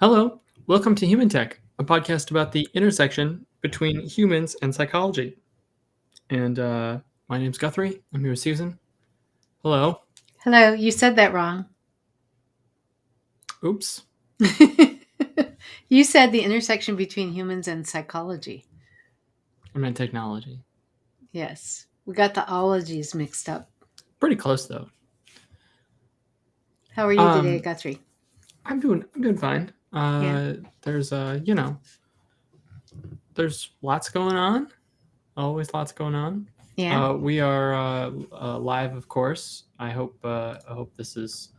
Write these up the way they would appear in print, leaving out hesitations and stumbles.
Hello, welcome to Human Tech, a podcast about the intersection between humans and psychology. And my name's Guthrie. I'm here with Susan. Hello. Hello, you said that wrong. Oops. You said the intersection between humans and psychology. I meant technology. Yes, we got the ologies mixed up. Pretty close though. How are you today, Guthrie? I'm doing fine. Yeah. There's there's lots going on. Always lots going on. Yeah. We are live, of course. I hope this is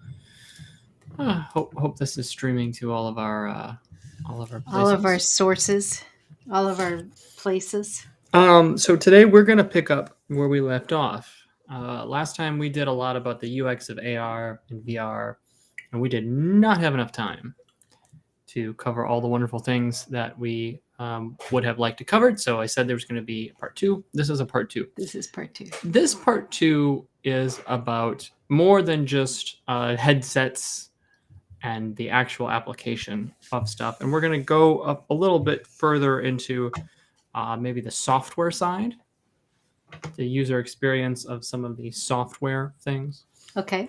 hope this is streaming to all of our places. All of our sources, all of our places. So today we're going to pick up where we left off. Last time we did a lot about the UX of AR and VR, and we did not have enough time to cover all the wonderful things that we would have liked to cover. So I said there was going to be a part two. This is a part two. This is part two. This part two is about more than just headsets and the actual application of stuff. And we're going to go up a little bit further into maybe the software side, the user experience of some of the software things. Okay.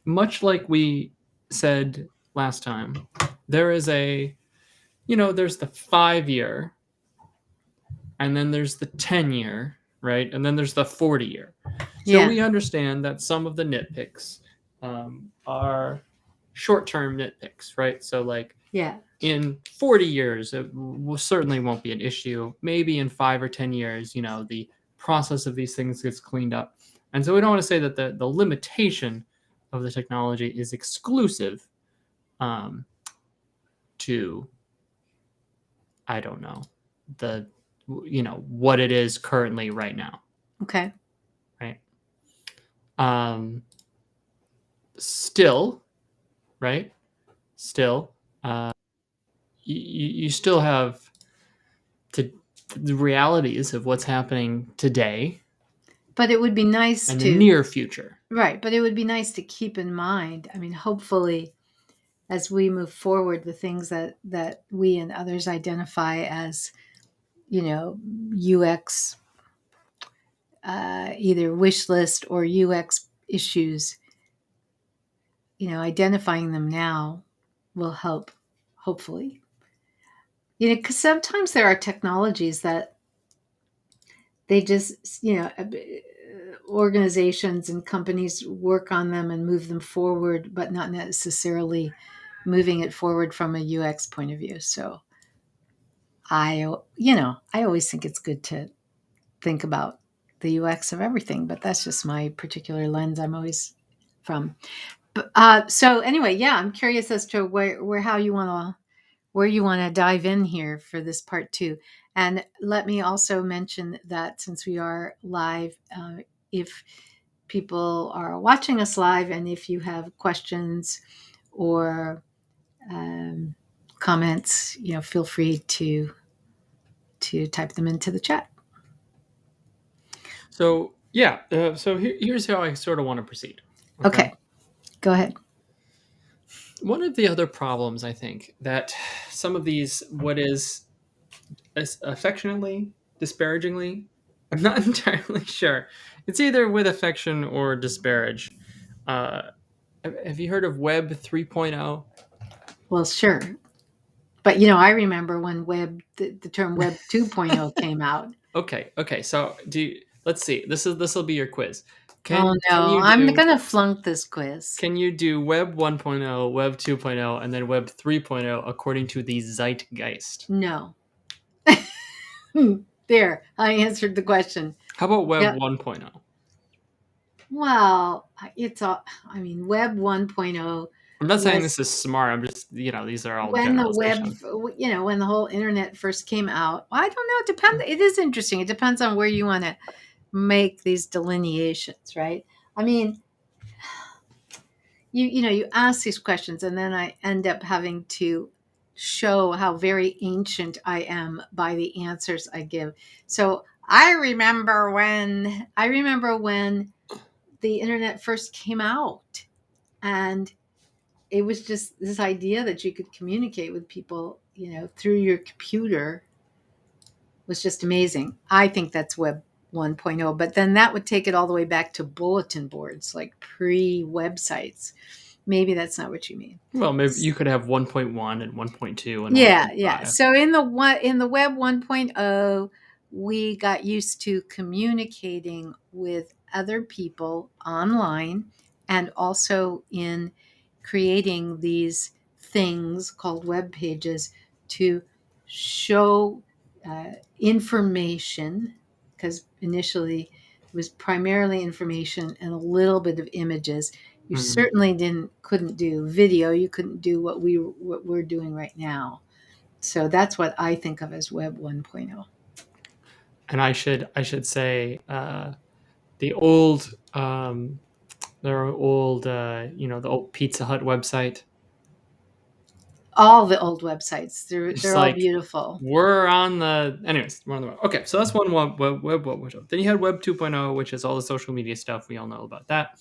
Much like we said last time, there is there's the 5 year, and then there's the 10 year, right? And then there's the 40 year. So we understand that some of the nitpicks are short-term nitpicks, right? So like in 40 years, it certainly won't be an issue. Maybe in 5 or 10 years, the process of these things gets cleaned up. And so we don't want to say that the limitation of the technology is exclusive to, I don't know, what it is currently right now. Okay. Right. Still, right? Still, you still have the realities of what's happening today. But it would be nice in the near future. Right. But it would be nice to keep in mind. I mean, hopefully, as we move forward, the things that we and others identify as, UX, either wish list or UX issues, identifying them now will help, hopefully. Because sometimes there are technologies that they just, organizations and companies work on them and move them forward, but not necessarily moving it forward from a UX point of view. So I always think it's good to think about the UX of everything, but that's just my particular lens I'm always from. So anyway, I'm curious as to where you want to dive in here for this part two. And let me also mention that since we are live, if people are watching us live, and if you have questions or comments, feel free to type them into the chat. So so here's how I sort of want to proceed. Okay. Go ahead. One of the other problems, I think, that some of these, what is affectionately, disparagingly, I'm not entirely sure. It's either with affection or disparage. Have you heard of Web 3.0? Well, sure. But, I remember when the term Web 2.0 came out. Okay. So let's see. This will be your quiz. I'm going to flunk this quiz. Can you do Web 1.0, Web 2.0, and then Web 3.0 according to the zeitgeist? No. There, I answered the question. How about Web 1.0? Well, Web 1.0. I'm not saying this is smart. I'm just, these are all when the web, when the whole internet first came out. I don't know. It depends. It is interesting. It depends on where you want to make these delineations, right? I mean, you ask these questions, and then I end up having to show how very ancient I am by the answers I give. So I remember when the internet first came out, and it was just this idea that you could communicate with people, through your computer was just amazing. I think that's Web 1.0, but then that would take it all the way back to bulletin boards, like pre-websites. Maybe that's not what you mean. Well, maybe you could have 1.1 and 1.2 and Yeah, yeah. 1.5. So in the web 1.0, we got used to communicating with other people online and also in creating these things called web pages to show information, because initially it was primarily information and a little bit of images. You Mhm. certainly couldn't do video. You couldn't do what we're doing right now. So that's what I think of as Web 1.0. And I should say the old their old the old Pizza Hut website. All the old websites, It's they're all like beautiful. we're on the anyways, we're on the web. Okay, so that's one web. Then you had Web 2.0, which is all the social media stuff. We all know about that.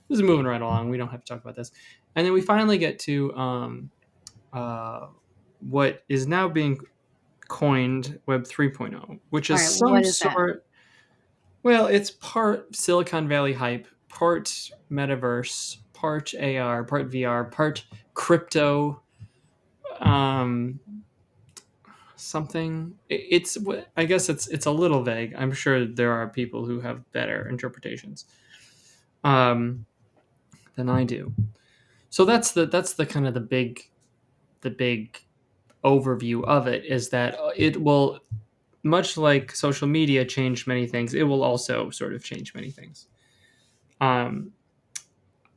This is moving right along. We don't have to talk about this. And then we finally get to uh, what is now being coined Web 3.0, which All is right, some what is that? sort. Well, it's part Silicon Valley hype, part metaverse, part AR, part VR, part crypto. Um, something. It's I guess it's a little vague. I'm sure there are people who have better interpretations um, than I do. So that's the kind of the big overview of it is that it will, much like social media changed many things, it will also sort of change many things. Um,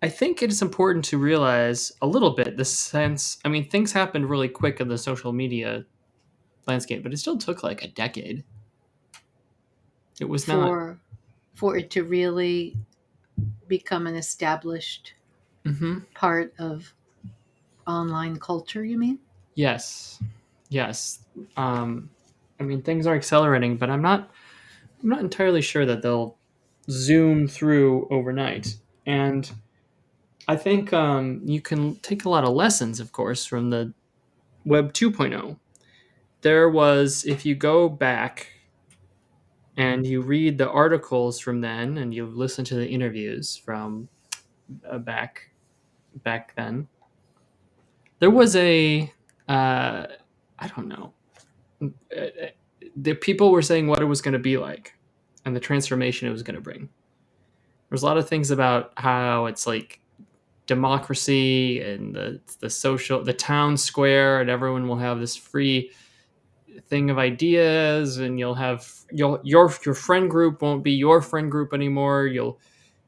I think it is important to realize a little bit the sense. I mean, things happened really quick in the social media landscape, but it still took like a decade. It was not. For it to really become an established Hmm. part of online culture, you mean? Yes, yes. Um, I mean, things are accelerating, but I'm not entirely sure that they'll zoom through overnight. And I think you can take a lot of lessons, of course, from the Web 2.0. There was, if you go back and you read the articles from then and you listen to the interviews from back then, there was a I don't know. The people were saying what it was going to be like and the transformation it was going to bring. There's a lot of things about how it's like democracy and the social the town square and everyone will have this free thing of ideas and your friend group won't be your friend group anymore. You'll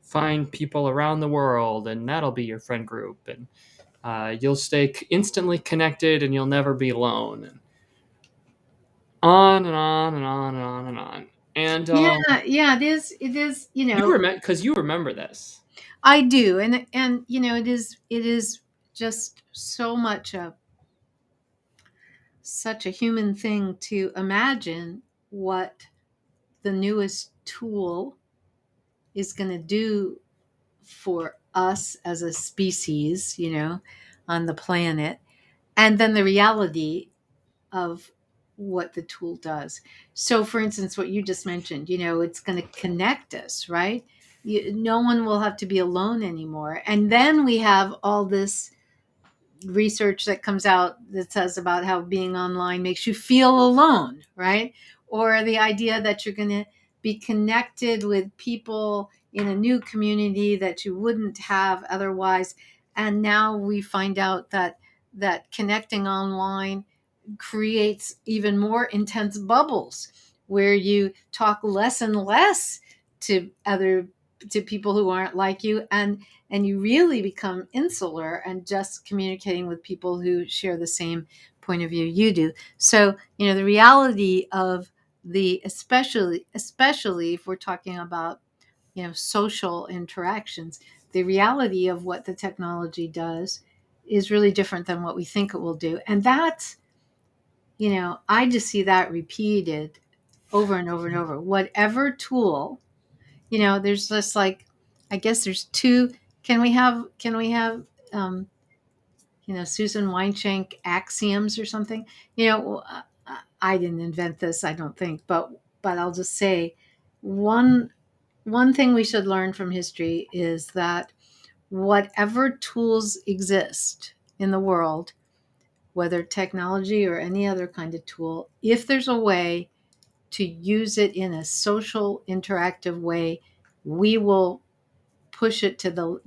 find people around the world and that'll be your friend group, and you'll stay instantly connected and you'll never be alone, and on and on and on and on and on. And Yeah, yeah, it is, you remember because you remember this. I do. And it is just such a human thing to imagine what the newest tool is going to do for us as a species, on the planet, and then the reality of what the tool does. So, for instance, what you just mentioned, it's going to connect us, right? No one will have to be alone anymore. And then we have all this research that comes out that says about how being online makes you feel alone, right? Or the idea that you're going to be connected with people in a new community that you wouldn't have otherwise. And now we find out that connecting online creates even more intense bubbles where you talk less and less to people who aren't like you, and you really become insular and just communicating with people who share the same point of view you do. So the reality of the especially if we're talking about social interactions, the reality of what the technology does is really different than what we think it will do. And that's I just see that repeated over and over and over. Whatever tool, there's just like, I guess there's two. Can we have Susan Weinschenk axioms or something. I didn't invent this, I don't think, but I'll just say one one thing we should learn from history is that whatever tools exist in the world, whether technology or any other kind of tool, if there's a way to use it in a social interactive way, we will push it to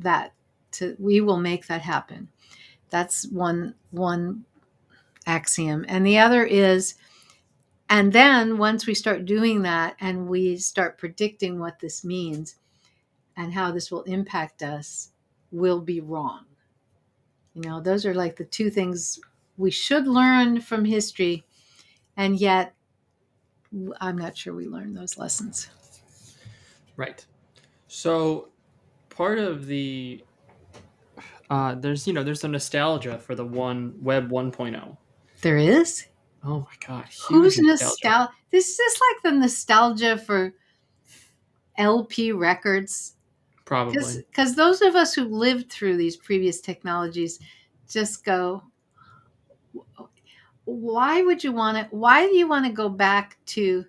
we will make that happen. That's one axiom. And the other is, and then once we start doing that and we start predicting what this means and how this will impact us, we'll be wrong. Those are like the two things we should learn from history, and yet I'm not sure we learned those lessons. Right. So part of the there's a nostalgia for the Web 1.0. There is? Oh my god, huge Who's nostalgia. nostalgia? This is like the nostalgia for LP records. Probably. Because those of us who lived through these previous technologies just go, why do you want to go back to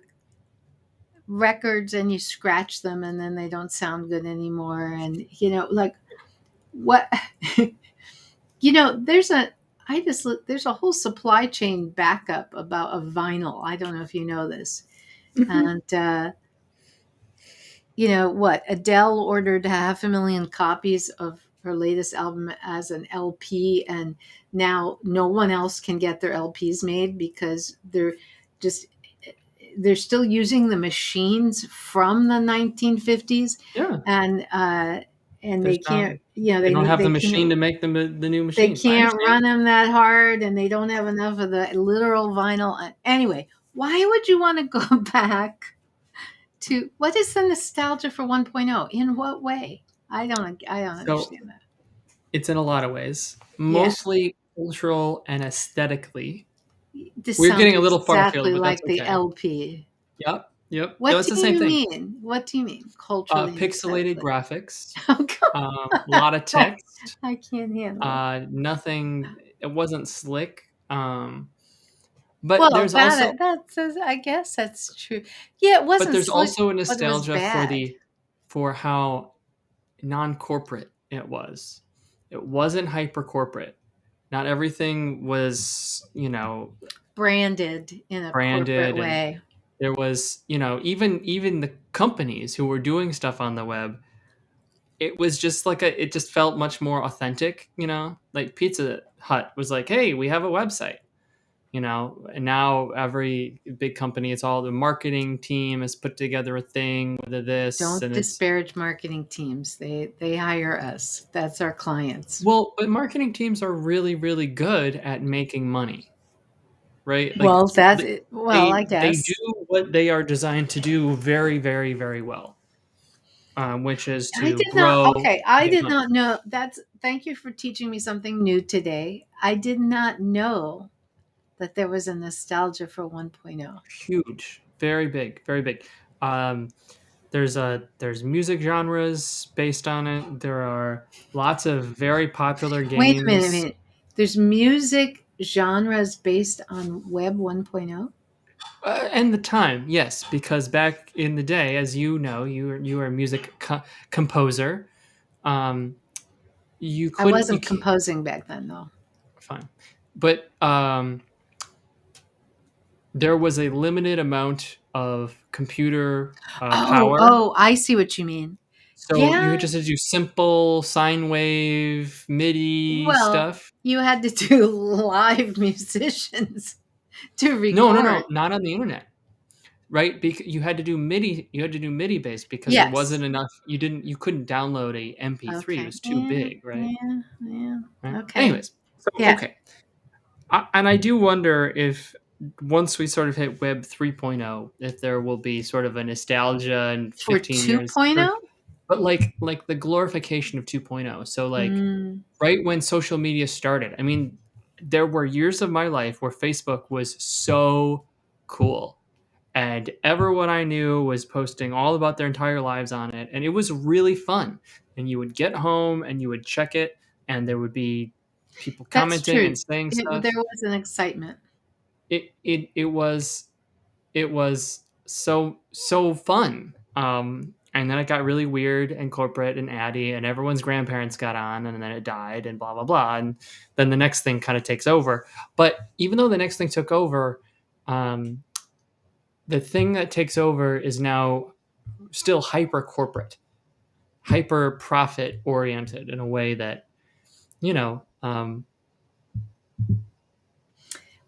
records and you scratch them and then they don't sound good anymore? And, like what, there's a whole supply chain backup about a vinyl. I don't know if you know this. Mhm. And, what Adele ordered 500,000 copies of her latest album as an LP, and now no one else can get their LPs made because just they're still using the machines from the 1950s, Yeah. and There's they not can't, they don't have the they machine can't to make the new they machines. I can't understand. run them that hard, and they don't have enough of the literal vinyl. Anyway, why would you want to go back to what is the nostalgia for 1.0? In what way? I don't So understand that. it's in a lot of ways, Yeah, mostly cultural and aesthetically. this We're sounds getting a little far afield, exactly but that's like the okay. LP. Yep, yep. No, What it's do the same you thing. mean? What do you mean culturally and Pixelated aesthetically? graphics, Oh, a lot of God. text, I can't handle it. nothing. It wasn't slick. But Well, there's also I guess that's true. Yeah, it but wasn't there's slick, also a but it was nostalgia bad. for how non-corporate it was. It wasn't hyper corporate. Not everything was, Branded in a corporate branded, and way. there was, even the companies who were doing stuff on the web, it was just it just felt much more authentic, like Pizza Hut was like, "Hey, we have a website." And now every big company, it's all the marketing team has put together a thing with this, Don't and it's disparage marketing teams. They hire us. That's our clients. well, but marketing teams are really, really good at making money, right? Like Well, I they do guess. what they are designed to do very, very, very well, which is I to did not. grow, Okay, I get did money. not know. Thank you for teaching me something new today. I did not know that there was a nostalgia for 1.0. Huge, very big, very big. Um, there's music genres based on it. There are lots of very popular Wait a minute, a games. minute. There's music genres based on Web 1.0. And the time, yes, because back in the day, as you know, you were a music composer. Um, you I couldn't you wasn't can't, composing back then, though. fine, but there was a limited amount of computer power, I see what you mean. so you Yeah. just had to do simple sine wave MIDI Well, stuff. you had to do live musicians to No, no, no, record. not on the internet. Right? Because you had to do MIDI based because there Yes. wasn't enough. You couldn't download a MP3. It Okay. was too Yeah. big, right? Yeah. Yeah. Right. Okay. Anyways, so Yeah. okay, and I do wonder if once we sort of hit Web 3.0, if there will be sort of a nostalgia in For 15 years, 2.0? but like the glorification of 2.0. So like Mm. right when social media started, I mean, there were years of my life where Facebook was so cool, and everyone I knew was posting all about their entire lives on it, and it was really fun. And you would get home and you would check it, and there would be people That's commenting true. and saying stuff. There was an excitement. It was so fun. And then it got really weird and corporate and addy, and everyone's grandparents got on, and then it died, and blah blah blah, and then the next thing kind of takes over. But even though the next thing took over, um, the thing that takes over is now still hyper corporate, hyper profit oriented in a way that you know.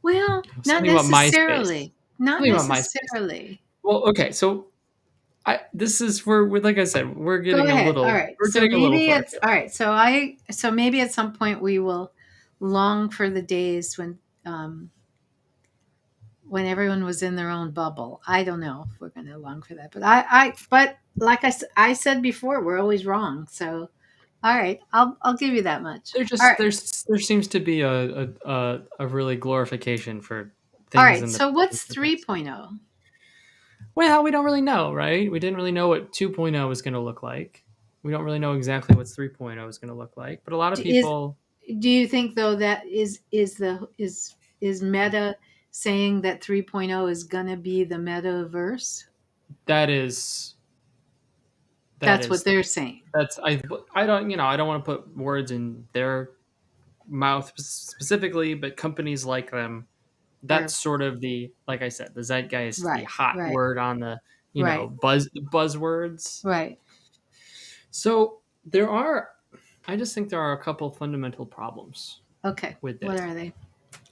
Well, not Something about MySpace. necessarily. Not Something about MySpace. necessarily. Well, okay, so this is we're like I said, Go ahead. All right. we're So getting a little maybe far it's all right. So maybe at some point we will long for the days when everyone was in their own bubble. I don't know if we're going to long for that, but but like I said before, we're always wrong. So, all right, I'll give you that much. All right. there seems to be a really glorification for All things right. in the So what's past. 3.0? Well, we don't really know, right? We didn't really know what 2.0 was going to look like. We don't really know exactly what 3.0 is going to look like, but a lot of Is people Do you think though that is Meta saying that 3.0 is going to be the metaverse? that is that That's what is they're saying. that's I don't I don't want to put words in their mouth specifically, but companies like them, Or that's sort of the, like I said, the zeitgeist, the right, hot right, word on the right, buzzwords. right. So I just think there are a couple fundamental problems Okay. with What this, are they?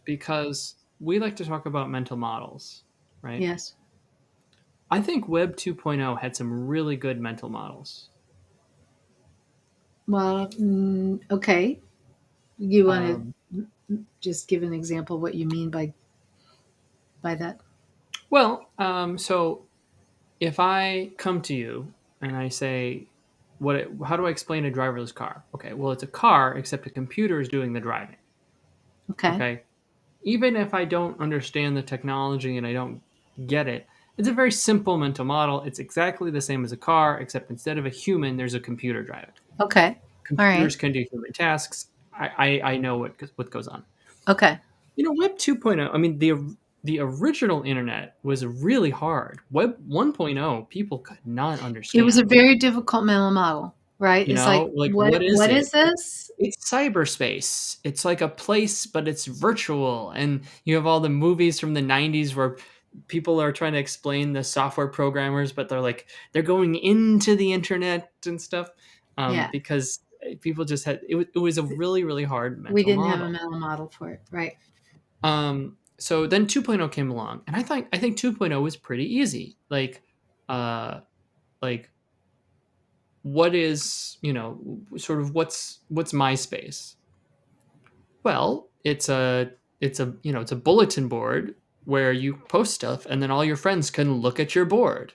because we like to talk about mental models, right? Yes. I think Web 2.0 had some really good mental models. Well, okay. You want Um, to just give an example of what you mean by that? so if I come to you and I say, how do I explain a driverless car? Okay, well, it's a car, except a computer is doing the driving. Okay. Okay. Even if I don't understand the technology and I don't get it, it's a very simple mental model. It's exactly the same as a car, except instead of a human, there's a computer driving. Okay. All right. Computers can do human tasks. I know what goes on. Okay. Web 2.0, I mean, the original internet was really hard. Web 1.0, people could not It was a understand. very difficult mental model, right? It's like, Like, what is what it? is this? It's cyberspace. It's like a place, but it's virtual. And you have all the movies from the 90s where people are trying to explain the software programmers, but they're going into the internet and stuff, Yeah. because people just it was a really, really hard We mental didn't have a model. mental model for it, right? So then 2.0 came along, and I think 2.0 was pretty easy. Uh, like what is, sort of what's MySpace? Well, it's a bulletin board where you post stuff, and then all your friends can look at your board.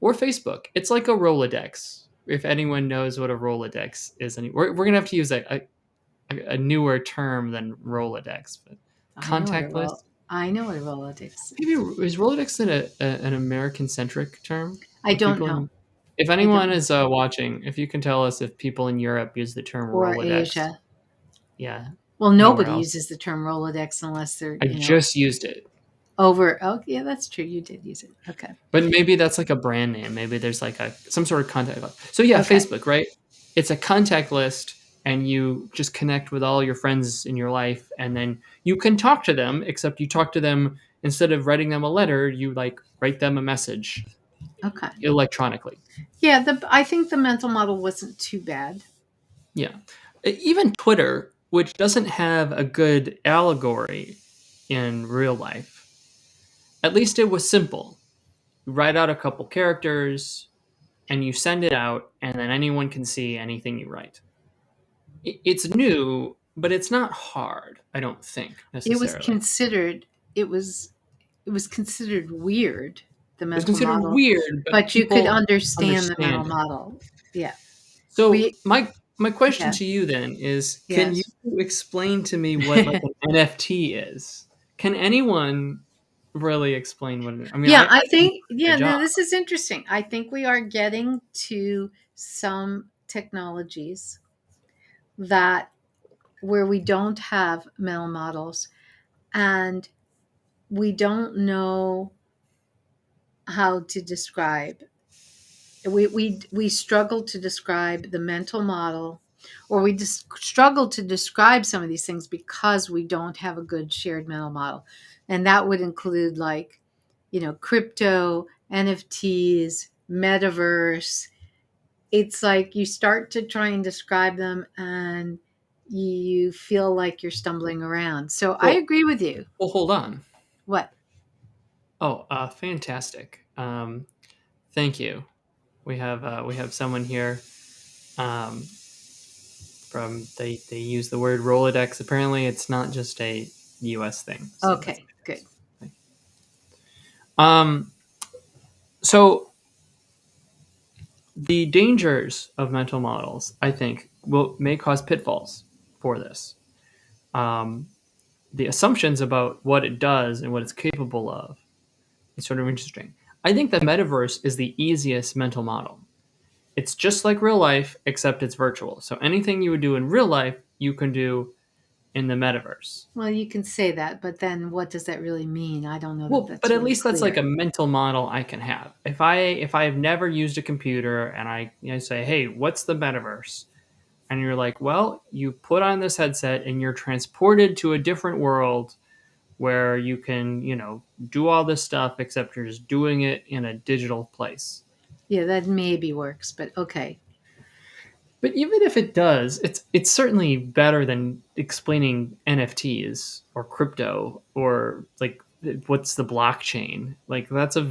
Or Facebook. It's like a Rolodex. If anyone knows what a Rolodex is, we're gonna have to use a newer term than Rolodex, but contact list. I know what a Rolodex Maybe is. is Rolodex an American centric term? I For don't people know. if I don't anyone know. is watching, if you can tell us if people in Europe use the term Or Rolodex, Asia. yeah, Well, anywhere nobody else. uses the term Rolodex unless they're, I just used it. over. Oh, yeah, that's true. You did use it. Okay. But maybe that's like a brand name. Maybe there's like some sort of contact list. So yeah, Okay. Facebook, right? It's a contact list, and you just connect with all your friends in your life, and then you can talk to them, except you talk to them, instead of writing them a letter, you write them a message Okay. electronically. Yeah, I think the mental model wasn't too bad. Yeah. Even Twitter, which doesn't have a good allegory in real life, at least it was simple. You write out a couple characters, and you send it out, and then anyone can see anything you write. It's new, but it's not hard, I don't think, It was necessarily. considered it was it was considered weird, the It's mental considered model, weird, but but you could people understand the mental understand it. model. Yeah. So We my question yeah. to you then is, can you Yes. explain to me what like an NFT is? Can anyone really explain what I mean, Yeah, I I can do think a yeah, good job. no, this is interesting. I think we are getting to some technologies that where we don't have mental models, and we don't know how to describe. We struggle to describe the mental model, or we just struggle to describe some of these things because we don't have a good shared mental model. And that would include, like, crypto, NFTs, metaverse. It's like you start to try and describe them and you feel like you're stumbling around. So I Well, agree with you. well, hold on. What? Oh, fantastic. Thank you. We have someone here. Um, from they use the word Rolodex. Apparently, it's not just a U.S. thing. So that's Okay, good. fantastic. Um, so the dangers of mental models, I think, may cause pitfalls for this. Um, the assumptions about what it does and what it's capable of is sort of interesting. I think the metaverse is the easiest mental model. It's just like real life, except it's virtual. So anything you would do in real life, you can do in the metaverse. Well, you can say that, but then what does that really mean? I don't know that Well, but that's at really least that's like clear. a mental model I can have. If I have never used a computer and I say, "Hey, what's the metaverse?" and you're like, "Well, you put on this headset and you're transported to a different world where you can, do all this stuff except you're just doing it in a digital place." Yeah, that maybe works, but okay. But even if it does, it's certainly better than explaining NFTs or crypto or like what's the blockchain. Like that's a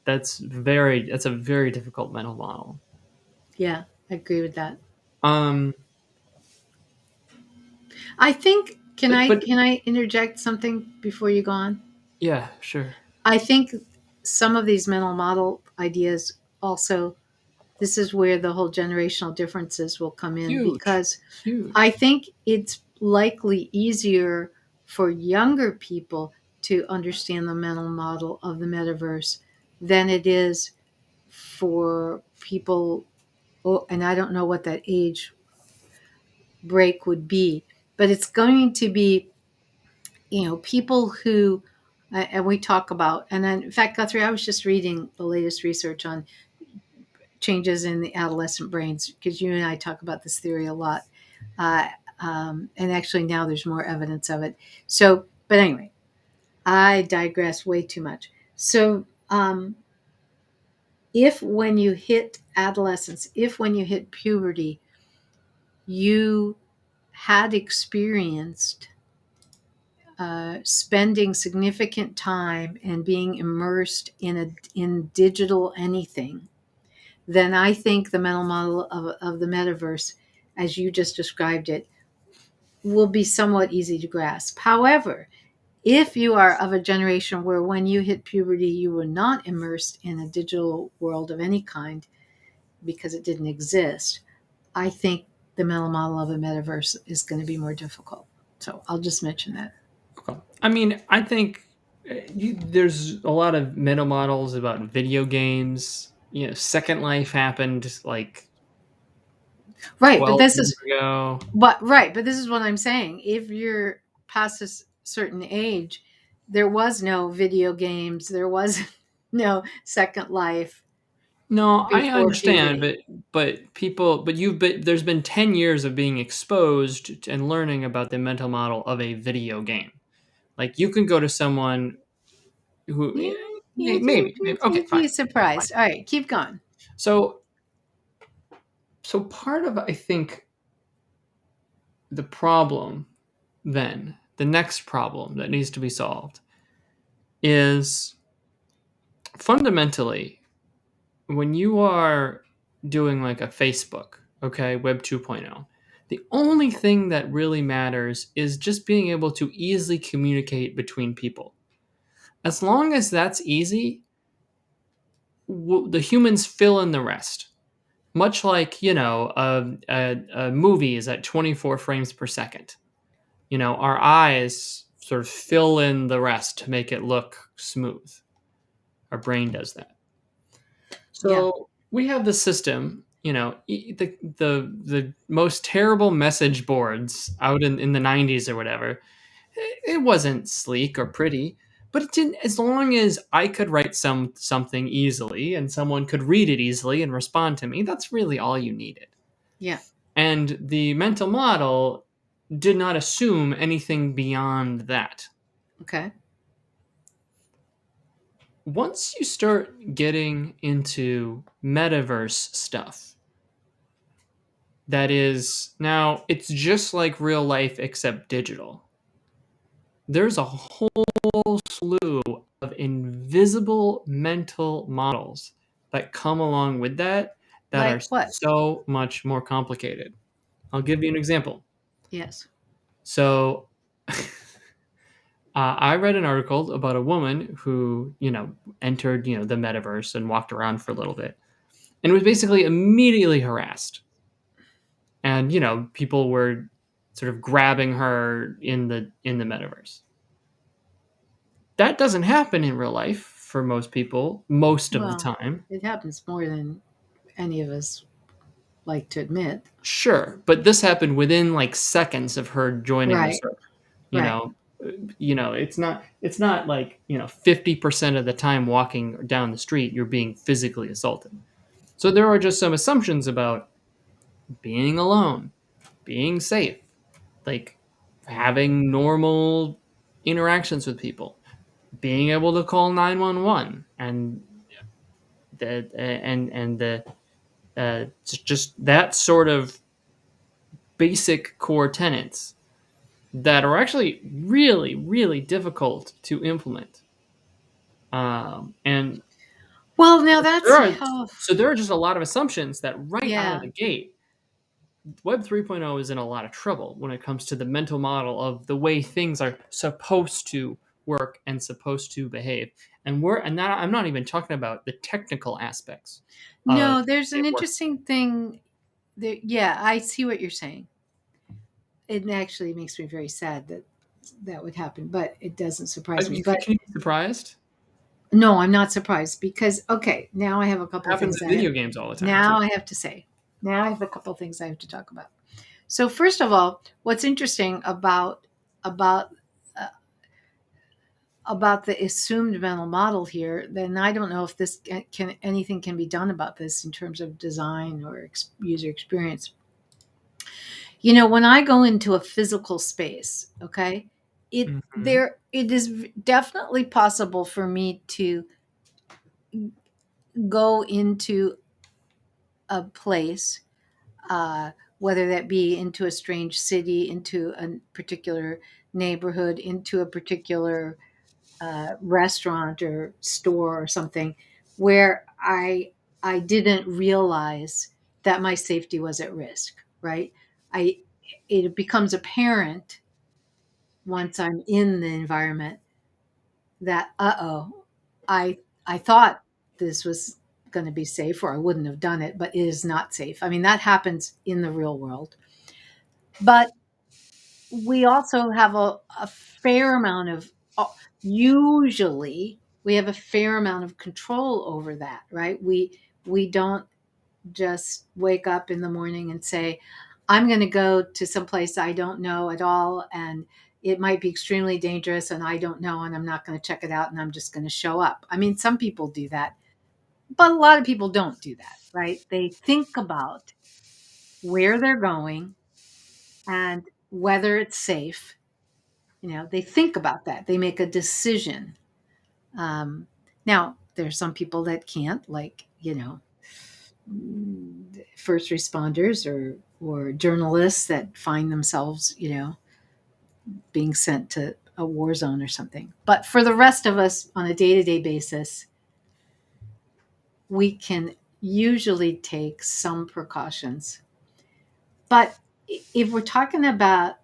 very difficult mental model. Yeah, I agree with that. Um, I think, can but I but can I interject something before you go on? yeah, sure, I think some of these mental model ideas also, this is where the whole generational differences will come in, huge, because I huge. think it's likely easier for younger people to understand the mental model of the metaverse than it is for people. Oh, and I don't know what that age break would be, but it's going to be, people who, and we talk about, and then, in fact, Guthrie, I was just reading the latest research on changes in the adolescent brains, because you and I talk about this theory a lot. Uh, and actually, now there's more evidence of it. So, but anyway, I digress way too much. So, if when you hit adolescence, if when you hit puberty, you had experienced spending significant time and being immersed in digital anything, then I think the mental model of the metaverse, as you just described it, will be somewhat easy to grasp. However, if you are of a generation where when you hit puberty, you were not immersed in a digital world of any kind because it didn't exist, I think the mental model of a metaverse is going to be more difficult. So I'll just mention that. Okay. I mean, I think there's a lot of meta models about video games. Second Life happened like Right, but 12 this years is ago. but this is what I'm saying. If you're past a certain age, there was no video games, there was no Second Life No, I before understand, puberty. but there's been 10 years of being exposed and learning about the mental model of a video game. Like you can go to someone who Yeah, yeah, maybe okay, you'd be fine. Fine. surprised. All right, keep going. So part of I think the problem then, the next problem that needs to be solved is fundamentally when you are doing like a Facebook, okay, Web 2.0, the only thing that really matters is just being able to easily communicate between people. As long as that's easy, the humans fill in the rest. Much like, a movie is at 24 frames per second. Our eyes sort of fill in the rest to make it look smooth. Our brain does that. Yeah. So we have this system, the most terrible message boards out in the 90s or whatever, it wasn't sleek or pretty, but it didn't, as long as I could write something easily and someone could read it easily and respond to me, that's really all you needed. Yeah. And the mental model did not assume anything beyond that. Okay. Once you start getting into metaverse stuff, that is, now it's just like real life except digital. There's a whole slew of invisible mental models that come along with that are Like what? so much more complicated. I'll give you an example. Yes. So, I read an article about a woman who, entered, the metaverse and walked around for a little bit and was basically immediately harassed. And, people were sort of grabbing her in the metaverse. That doesn't happen in real life for most people most of the Well, time. it happens more than any of us like to admit. Sure, but this happened within like seconds of her joining the Right. circle. You Right. know, it's not like 50% of the time walking down the street you're being physically assaulted. So there are just some assumptions about being alone, being safe, like having normal interactions with people, being able to call 911, and the just that sort of basic core tenets that are actually really, really difficult to implement. And Well, now there that's are oh, so there are just a lot of assumptions that right out of yeah. the gate, Web 3.0 is in a lot of trouble when it comes to the mental model of the way things are supposed to work and supposed to behave. And that I'm not even talking about the technical aspects of No, there's an it working. interesting thing there. Yeah, I see what you're saying. It actually makes me very sad that that would happen, but it doesn't surprise me. But Can you be surprised? no, I'm not surprised because okay, now I have a It couple of happens things in I have. video games all the time too. Now I have to say. Now I have a couple of things I have to talk about. So first of all, what's interesting about uh, about the assumed mental model here, then I don't know if this can anything can be done about this in terms of design or user experience. When I go into a physical space, okay, Mhm. it is definitely possible for me to go into a place, uh, whether that be into a strange city, into a particular neighborhood, into a particular restaurant or store or something, where I didn't realize that my safety was at risk. Right? I It becomes apparent once I'm in the environment that I thought this was going to be safe or I wouldn't have done it, but it is not safe. I mean, that happens in the real world. But we also have a fair amount of usually we have a fair amount of control over that, right? We don't just wake up in the morning and say, I'm going to go to some place I don't know at all, and it might be extremely dangerous, and I don't know, and I'm not going to check it out, and I'm just going to show up. I mean, some people do that, but a lot of people don't do that, right? They think about where they're going and whether it's safe. They think about that. They make a decision. Now, there's some people that can't, like, first responders or journalists that find themselves, being sent to a war zone or something. But for the rest of us on a day-to-day basis, we can usually take some precautions. But if we're talking about,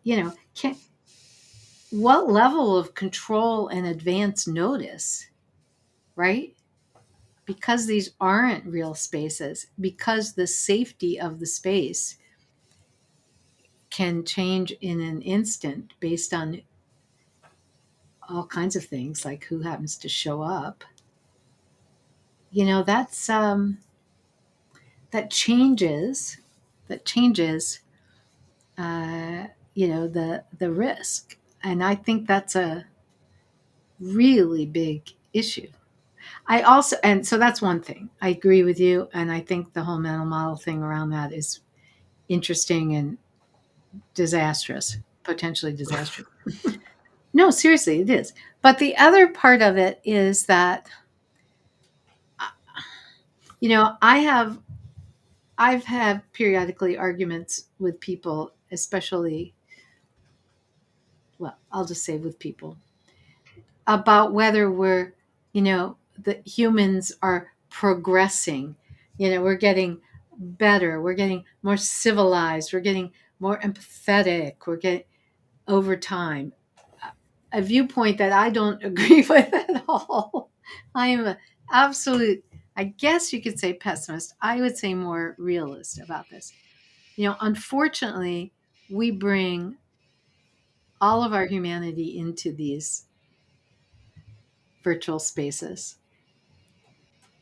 what level of control and advance notice, right? Because these aren't real spaces, because the safety of the space can change in an instant based on all kinds of things like who happens to show up. That's that changes uh, the risk, and I think that's a really big issue. I also, and so that's one thing. I agree with you, and I think the whole mental model thing around that is interesting and disastrous, potentially disastrous. No, seriously, it is. But the other part of it is that, I've had periodically arguments with people, especially, well, I'll just say with people, about whether the humans are progressing. We're getting better, we're getting more civilized, we're getting more empathetic, we're getting over time. A viewpoint that I don't agree with at all. I am an absolute, I guess you could say pessimist. I would say more realist about this. Unfortunately, we bring all of our humanity into these virtual spaces,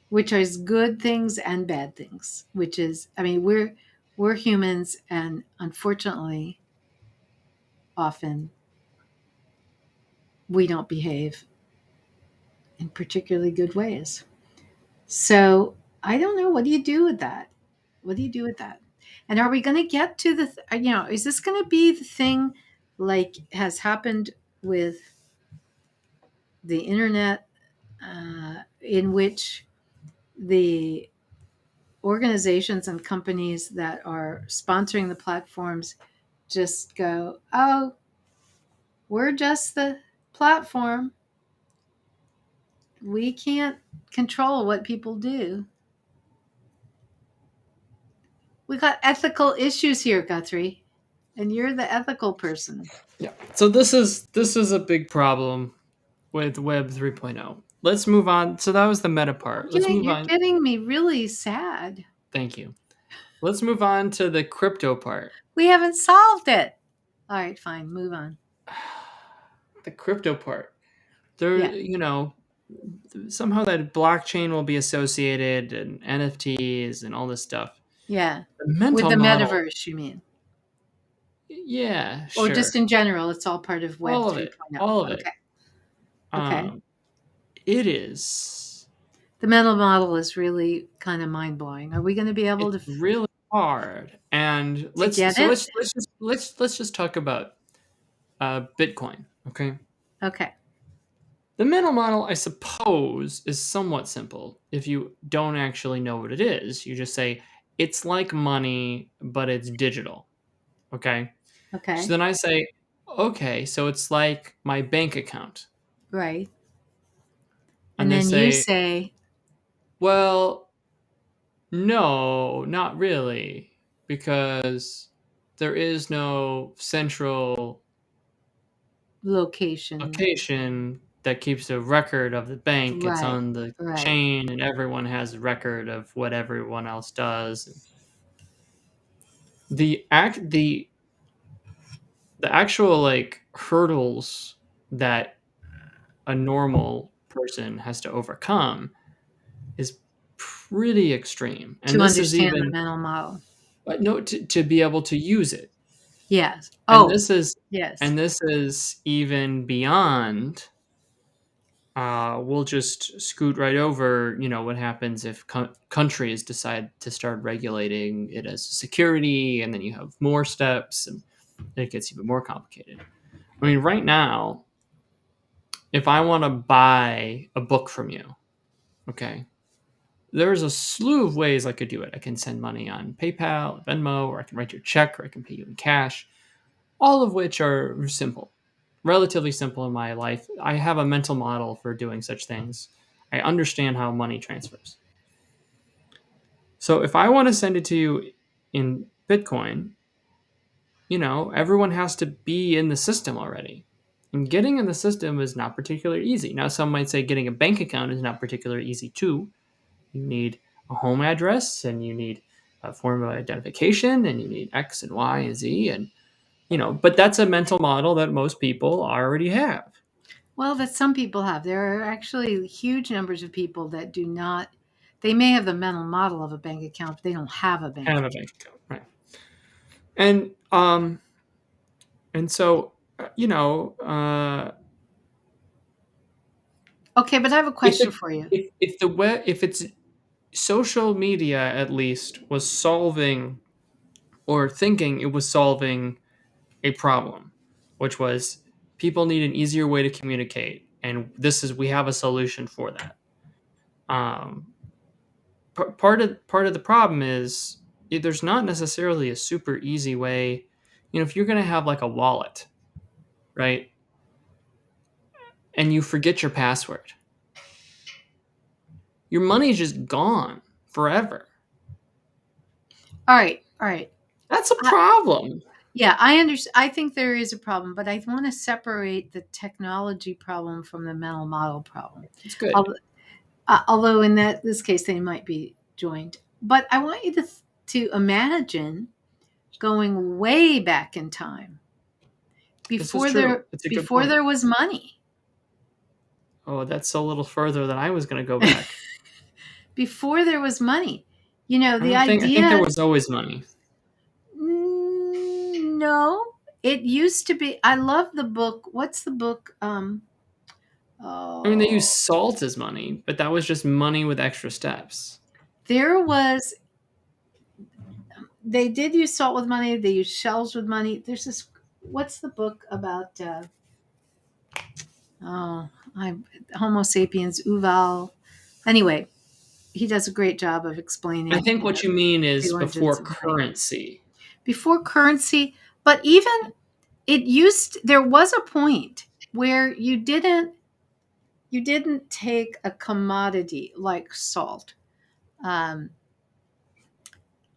which is good things and bad things. Which is, I mean, we're humans, and unfortunately, often we don't behave in particularly good ways. So I don't know. What do you do with that? What do you do with that? And are we going to get to is this going to be the thing like has happened with the internet, in which the organizations and companies that are sponsoring the platforms just go, oh, we're just the platform. We can't control what people do. We got ethical issues here, Guthrie, and you're the ethical person. Yeah. So this is a big problem with Web 3.0. Let's move on. So that was the meta part. Let's move You're on. getting me really sad. Thank you. Let's move on to the crypto part. We haven't solved it. All right, fine, move on. The crypto part. There, Yeah, somehow that blockchain will be associated and NFTs and all this stuff. yeah. The With mental the model. metaverse, you mean? Yeah, Or just sure. in general, it's all part of Web All of it. 3.0. All of it. Okay, okay. Um, it is. The mental model is really kind of mind blowing. Are we going to be able It's really hard. And to let's get so it? let's just talk about Bitcoin. Okay. Okay, The mental model, I suppose, is somewhat simple. If you don't actually know what it is, you just say it's like money, but it's digital. Okay. So okay. then I say, okay, so it's like my bank account. Right. And And they then you say, say well, no, not really, because there is no central location. location that keeps a record of the bank. It's Right, on the right. chain, and everyone has a record of what everyone else does. The actual like hurdles that a normal person has to overcome is pretty extreme. And To this is understand the even mental model. no to be able to use it. Yes. And Oh, this is yes. and this is even beyond. We'll just scoot right over. What happens if countries decide to start regulating it as a security, and then you have more steps, and it gets even more complicated. I mean, right now, if I want to buy a book from you, okay, there's a slew of ways I could do it. I can send money on PayPal, Venmo, or I can write you a check, or I can pay you in cash, all of which are simple, relatively simple in my life. I have a mental model for doing such things. I understand how money transfers. So if I want to send it to you in Bitcoin, everyone has to be in the system already. And getting in the system is not particularly easy. Now, some might say getting a bank account is not particularly easy too. You need a home address, and you need a form of identification, and you need X and Y and Z, and but that's a mental model that most people already have. Well, that some people have. There are actually huge numbers of people that do not. They may have the mental model of a bank account, but they don't have a bank have a account. bank account, right? And so Okay, but I have a if question it for you. if the web if it's social media at least was solving or thinking it was solving a problem, which was people need an easier way to communicate, and we have a solution for that. Um, part of the problem is there's not necessarily a super easy way. If you're going to have like a wallet, right, and you forget your password, your money's just gone forever. All right, all right. That's a I, problem. yeah, I understand. I think there is a problem, but I want to separate the technology problem from the mental model problem. It's good. Although in this case they might be joined. But I want you to imagine going way back in time This is true. It's a good before point. there was money. Oh, that's a little further than I was going to go back. Before there was money. You know, I the don't think. I think there idea. was always money. No, it used to be. I love the book. What's the book? I mean, they used Oh, salt as money, but that was just money with extra steps. there was. They did use salt with money. They used shells with money. There's this. What's the book about? Oh, I Homo sapiens, Uval. Anyway, he does a great job of I explaining, think what you mean the is origins before of money. currency. Before currency, but even there was a point where you didn't take a commodity like salt, um,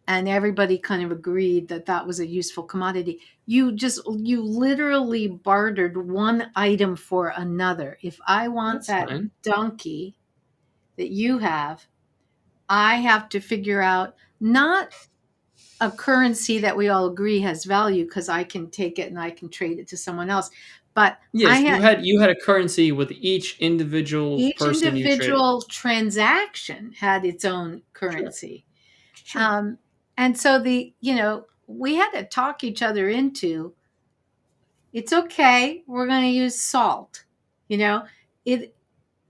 and everybody kind of agreed that that was a useful commodity. You literally bartered one item for another. If I want That's that fine. donkey that you have, I have to figure out not a currency that we all agree has value because I can take it and I can trade it to someone else. But I Yes, you had had a currency with each individual each person you traded. individual transaction had its own Sure, currency. sure. Um, and so we had to talk each other into it's okay. We're going to use salt, you know, it,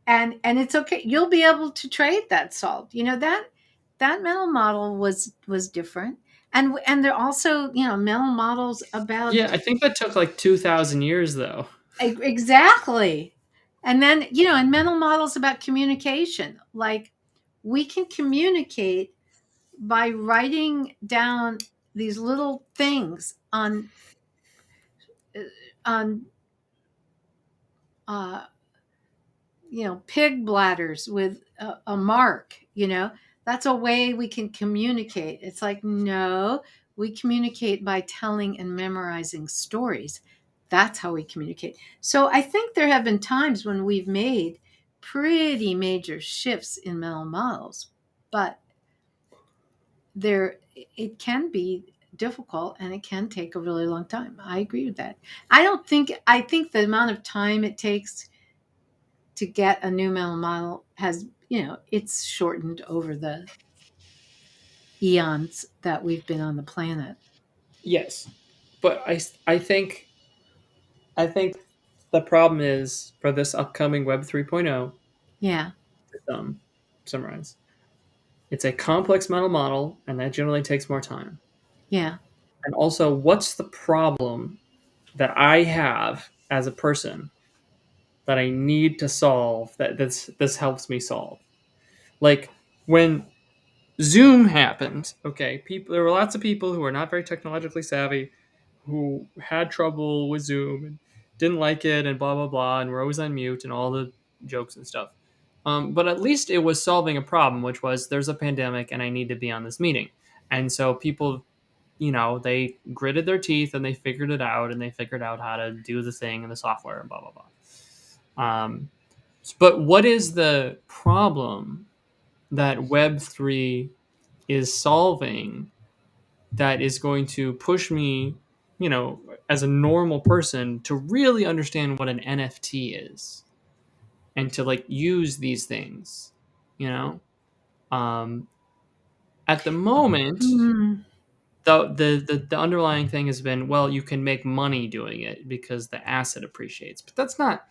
and it's okay. You'll be able to trade that salt. That mental model was different. And there are also, mental models Yeah, about I think that took like 2,000 years, though. exactly. And then, and mental models about communication. Like we can communicate by writing down these little things on uh, pig bladders with a mark. That's a way we can communicate. It's like, no, we communicate by telling and memorizing stories. That's how we communicate. So I think there have been times when we've made pretty major shifts in mental models, but there it can be difficult and it can take a really long time. I agree with that. I think the amount of time it takes to get a new mental model has, it's shortened over the eons that we've been on the planet. Yes, but I think the problem is for this upcoming Web 3.0. Yeah, To summarize, it's a complex mental model, and that generally takes more time. yeah, And also, what's the problem that I have as a person that I need to solve that this helps me solve? Like when Zoom happened, okay, people there were lots of people who are not very technologically savvy who had trouble with Zoom and didn't like it and blah blah blah and were always on mute and all the jokes and stuff. But at least it was solving a problem, which was there's a pandemic and I need to be on this meeting. And so people, they gritted their teeth and they figured it out and they figured out how to do the thing and the software and blah blah blah. But what is the problem that Web3 is solving that is going to push me, as a normal person, to really understand what an NFT is and to like use these things, you know? Um, at the moment, Mm. the underlying thing has been, well, you can make money doing it because the asset appreciates, but that's not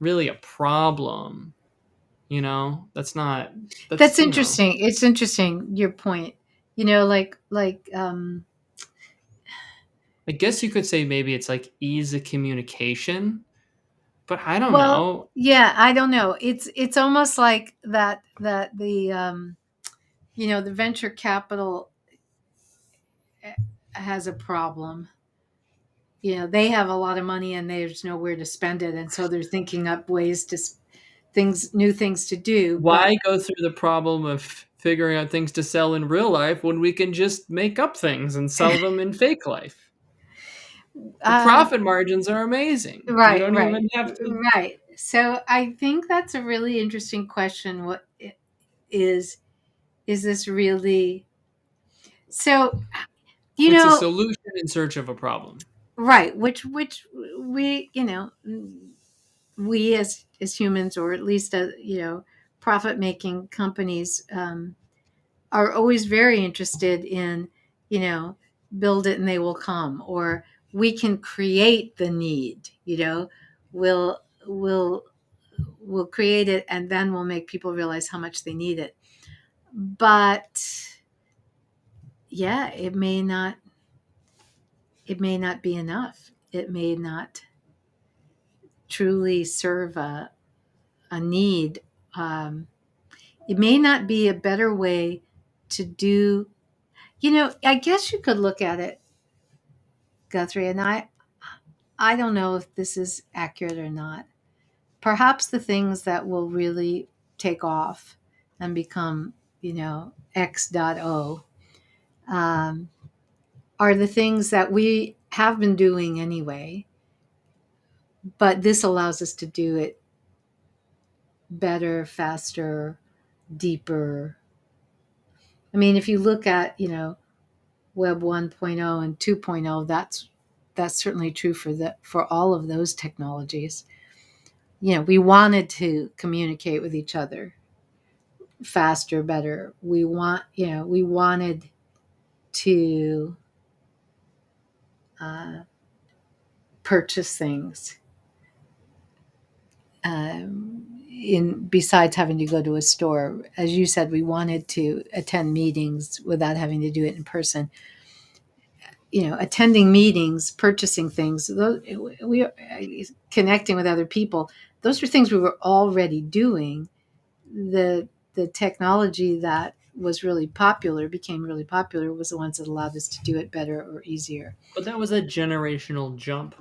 really a problem. That's not. That's That's interesting. It's interesting your point. I guess you could say maybe it's like ease of communication, but I don't Well, know. yeah, I don't know. It's almost like that the venture capital has a problem. They have a lot of money and there's nowhere to spend it, and so they're thinking up ways to new things to do. But Why go through the problem of figuring out things to sell in real life when we can just make up things and sell them in fake life? The uh, profit margins are amazing. You right, don't right, even have to. right. So I think that's a really interesting question. Is is this really so? You It's a know, solution in search of a problem. right? Which we we as humans, or at least profit making companies, are always very interested in, you know, build it and they will come, or we can create the need. We'll we'll we'll create it and then we'll make people realize how much they need it. But yeah, it may not be enough. It may not truly serve a need. Um, it may not be a better way to do. I guess you could look at it, Guthrie, and I don't know if this is accurate or not. Perhaps the things that will really take off and become, X.O, um, are the things that we have been doing anyway, but this allows us to do it better, faster, deeper. I mean, if you look at, Web 1.0 and 2.0, that's certainly true for all of those technologies. We wanted to communicate with each other faster, better. We wanted to uh, purchase things, in besides having to go to a store. As you said, we wanted to attend meetings without having to do it in person. Attending meetings, purchasing things, we connecting with other people. Those are things we were already doing. The technology that was really popular, became really popular, was the ones that allowed us to do it better or easier. But that was a generational jump.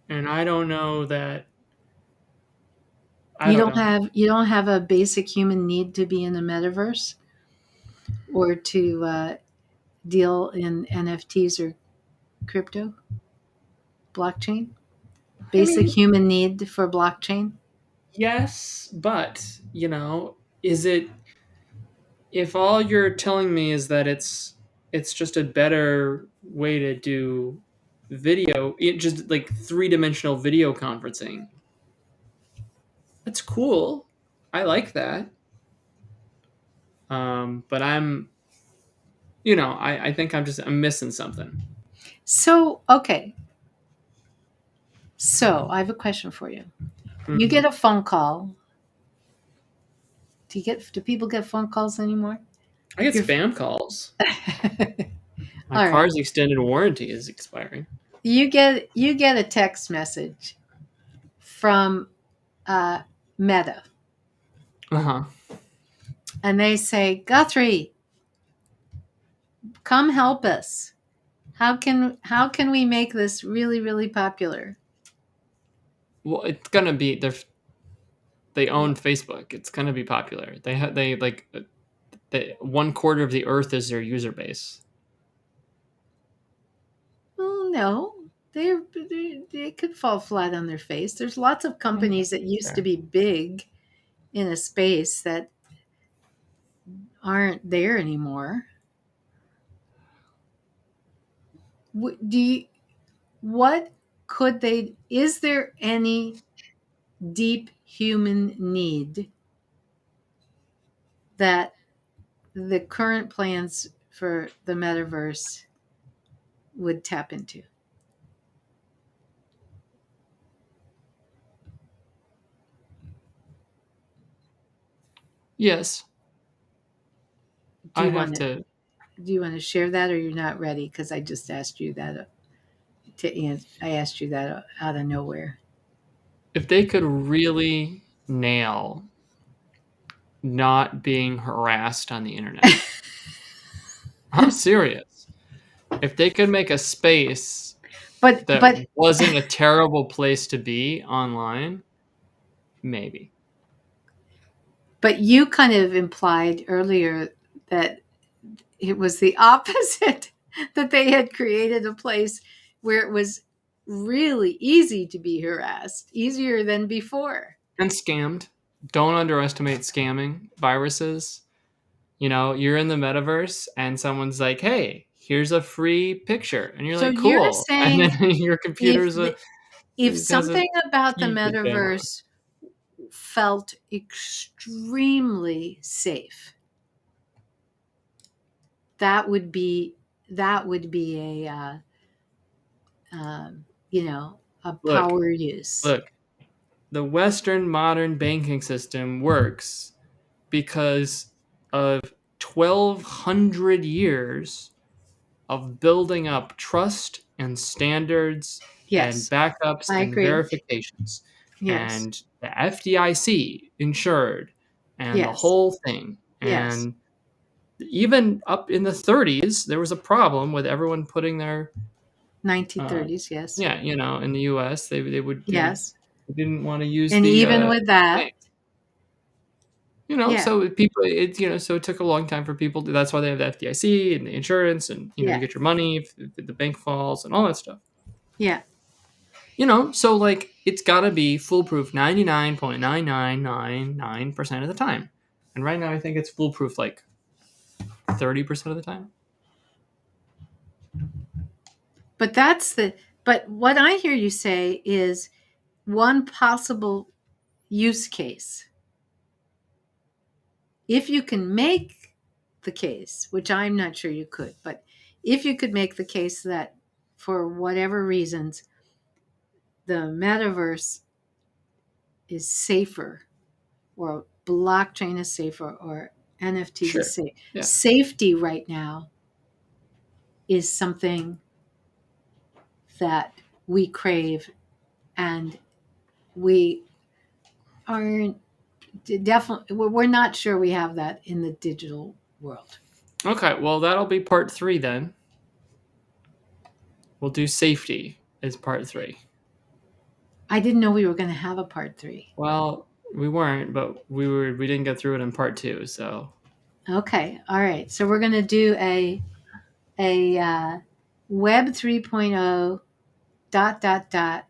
And I don't know that. I You don't don't know. have you don't have a basic human need to be in the metaverse, or to deal in NFTs or crypto blockchain. I Basic mean, human need for blockchain. yes, but, is it, if all you're telling me is that it's just a better way to do video, it just like three-dimensional video conferencing. That's cool. I like that. But I think I'm missing something. So, okay. So, I have a question for you. You Hmm. get a phone call. Do people get phone calls anymore? I get Your spam calls. My All right. car's extended warranty is expiring. You get a text message from uh, Meta, Uh-huh. and they say, "Guthrie, come help us. How can we make this really, really popular?" Well, it's gonna be they own Facebook. It's gonna be popular. They like one quarter of the earth is their user base. Well, no, they could fall flat on their face. There's lots of Okay, companies that that's used to fair. be big in a space that aren't there anymore. Do you, what could they? Is there any deep human need that the current plans for the metaverse would tap into? Yes, Do I you have want to to. do you want to share that, or you're not ready? Because I just asked you that I asked you that out of nowhere. If they could really nail not being harassed on the internet, I'm serious. If they could make a space but that but wasn't a terrible place to be online, maybe. but you kind of implied earlier that it was the opposite, that they had created a place where it was really easy to be harassed, easier than before. And scammed. Don't underestimate scamming viruses. You're in the metaverse and someone's like, "Hey, here's a free picture," and you're So like, you're "Cool," and then saying your if computer's the, if it has a something about the key for the camera. metaverse felt extremely safe, that would be a you know, a Look, power use. look. The Western modern banking system works because of 1,200 years of building up trust and standards and Yes, backups I and agree. verifications. Yes, And the FDIC insured and the yes, whole thing. yes. And even up in the 30s, there was a problem with everyone putting their, uh, 1930s, yes, yeah, in the US, yes. they didn't want to use And the even with that, bank. yeah, So so it took a long time for people. That's why they have the FDIC and the insurance, and you yeah, get your money if the bank falls and all that stuff. yeah. So like it's got to be foolproof 99.9999% of the time. And right now I think it's foolproof like 30% of the time. But but what I hear you say is one possible use case. If you can make the case, which I'm not sure you could, but if you could make the case that for whatever reasons the metaverse is safer, or blockchain is safer, or NFTs is Sure. safe. Yeah. Safety right now is something that we crave, and we aren't definitely, we're not sure we have that in the digital world. Okay, well that'll be part 3 then. We'll do safety as part 3. I didn't know we were going to have a part 3. Well, we weren't, but we didn't get through it in part 2, so Okay, all right. So we're going to do a Web 3.0 dot dot dot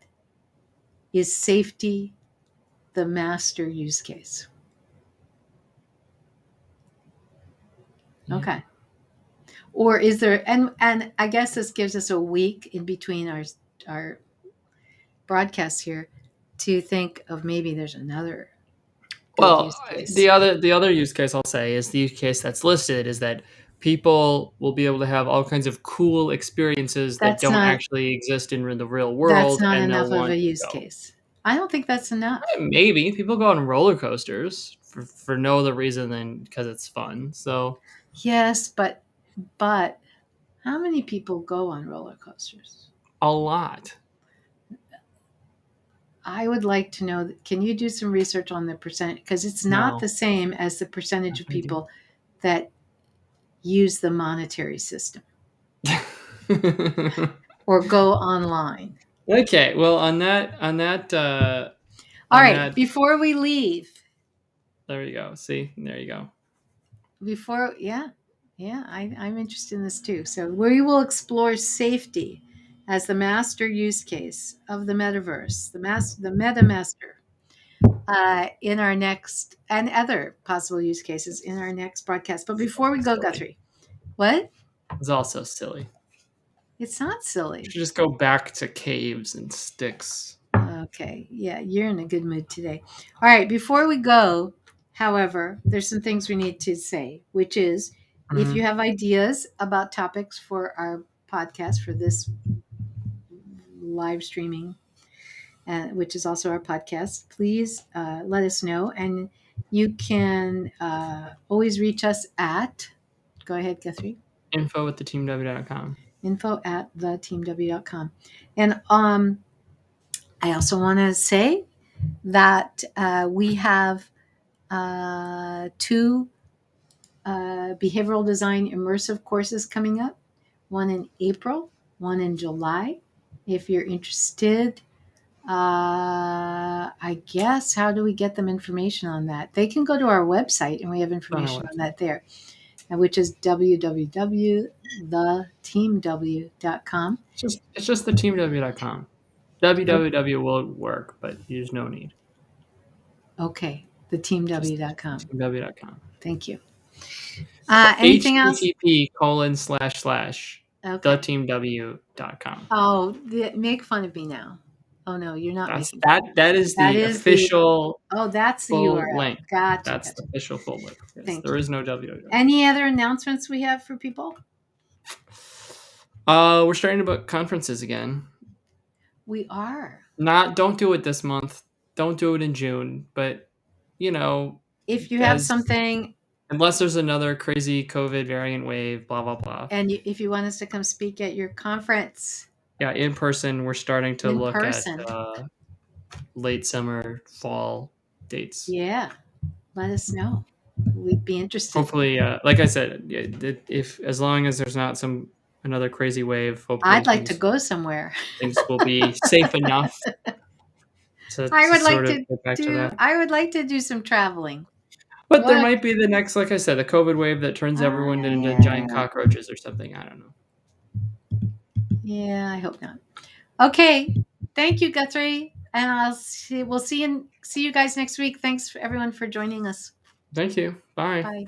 is safety the master use case. yeah. Okay. Or is there, and I guess this gives us a week in between our broadcasts here to think of maybe there's another good Well, use case. the other use case I'll say is the use case that's listed is that people will be able to have all kinds of cool experiences that That's don't not actually exist in the real that's world, not and they'll enough of want a to use go. case. I don't think that's enough. Maybe people go on roller coasters for no other reason than because it's fun. So Yes, but how many people go on roller coasters? a lot. I would like to know. Can you do some research on the percent? Because it's not No. the same as the percentage Not of gonna do people that use the monetary system it. or go online. Okay. Well, on All on right, that, before we leave, there you go. See, there you go. yeah, I'm interested in this too. So we will explore safety as the master use case of the metaverse, the meta master, in our next, and other possible use cases in our next broadcast. But before we go, Silly. Guthrie, what? It's also silly. It's not You silly. should just go back to caves and sticks. Okay, yeah, you're in a good mood today. All right, before we go, However, there's some things we need to say, which is if you Mhm. have ideas about topics for our podcast for this live streaming, which is also our podcast, please let us know. And you can always reach us at, go ahead, Guthrie, info@theteamw.com. info@theteamw.com. And I also want to say that we have two behavioral design immersive courses coming up, one in April, one in July. If you're interested, I guess, how do we get them information on that? They can go to our website and we have On our information on website. that there, which is www.theteamw.com. It's just theteamw.com. www will work, but there's no need. Okay, Just theteamw.com. teamw.com. Thank you. So Anything else? Okay. http://theteamw.com. Oh, make fun of me now. Oh no, you're not That's making fun. that is That the is the, official oh, that's the full URL. link. Gotcha, That's the gotcha. official full link. Yes, Thank there you. is no www. Any other announcements we have for people? We're starting to book conferences again. We are. Don't do it this month. Don't do it in June. But If you have as something unless there's another crazy COVID variant wave, blah blah blah. and if you want us to come speak at your conference Yeah, in person, we're starting to in look at person, late summer, fall dates. yeah, let us know. We'd be interested. Hopefully, like I said, if as long as there's not another crazy wave, hopefully I'd like to go somewhere. things will be safe enough to I would like sort of to get back to that. I would like to do some traveling. But there What? might be the next, like I said, the COVID wave that turns everyone into giant Yeah. cockroaches or something. I don't know. Yeah, I hope not. Okay. Thank you, Guthrie. And we'll see you guys next week. Thanks everyone for joining us. Thank you. Bye. Bye.